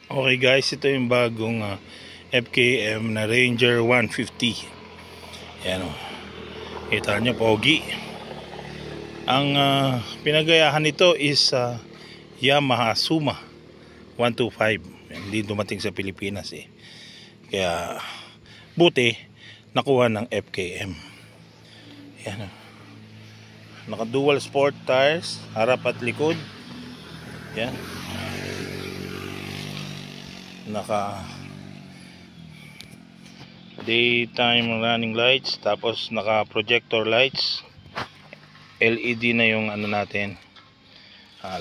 Okay guys, ito yung bagong FKM na Ranger 150. Ayan o. Kita nyo, pogi. Ang pinagayahan nito is Yamaha Suma 125. Hindi dumating sa Pilipinas eh. Kaya buti nakuha ng FKM. Ayan o. Naka dual sport tires, harap at likod. Ayan. Naka daytime running lights, tapos naka projector lights, LED na yung ano natin,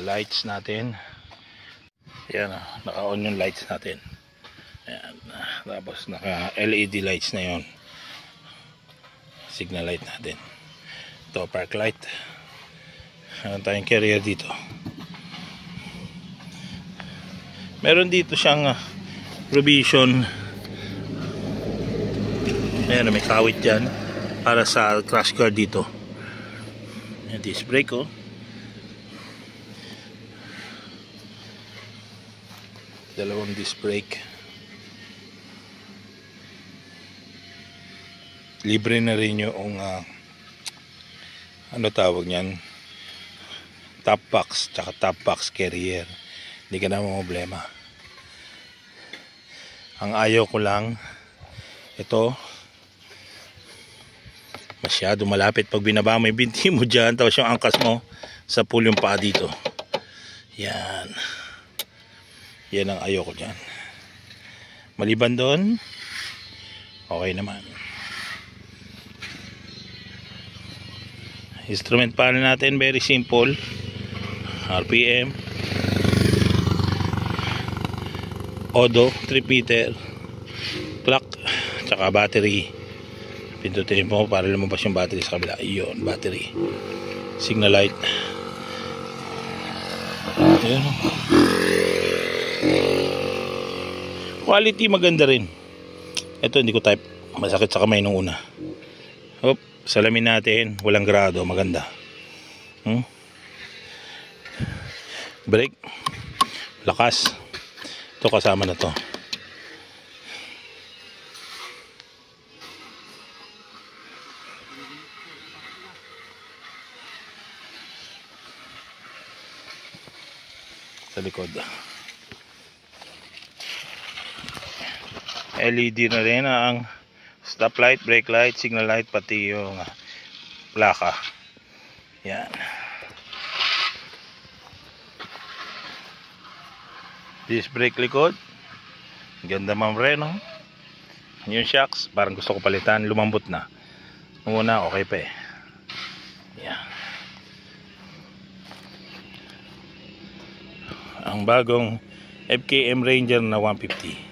lights natin. Ayan, naka on yung lights natin. Ayan, tapos naka LED lights na yon, signal light natin. Ito park light. Meron tayong carrier dito. Meron dito siyang provision. Ayan, may kawit dyan para sa crash guard dito. Ayan, disc brake oh. Dalawang disc brake. Libre na rin yung ano tawag nyan, top box, tsaka top box carrier. Hindi ka na problema. Ang ayaw ko lang, ito masyado malapit. Pag binaba mo yung binti mo dyan, tapos yung angkas mo sa pool yung paa dito. Yan. Yan ang ayaw ko dyan. Maliban doon, okay naman. Instrument panel natin, very simple. RPM, odo, 3-meter, clock, tsaka battery. Pindutin mo para lumabas yung battery sa kabila. Iyon, battery. Signal light. Ayan. Quality maganda rin. Ito hindi ko type. Masakit sa kamay nung una. Hop, salamin natin. Walang grado. Maganda. Brake. Lakas. Ito kasama na to. Sa likod. LED na rin ang stop light, brake light, signal light, pati yung plaka. Yan. Disc brake likod. Ganda mamreno. Yung shocks, parang gusto ko palitan, lumambot na. Nung una, okay pa eh. Yan. Ang bagong FKM Ranger na 150.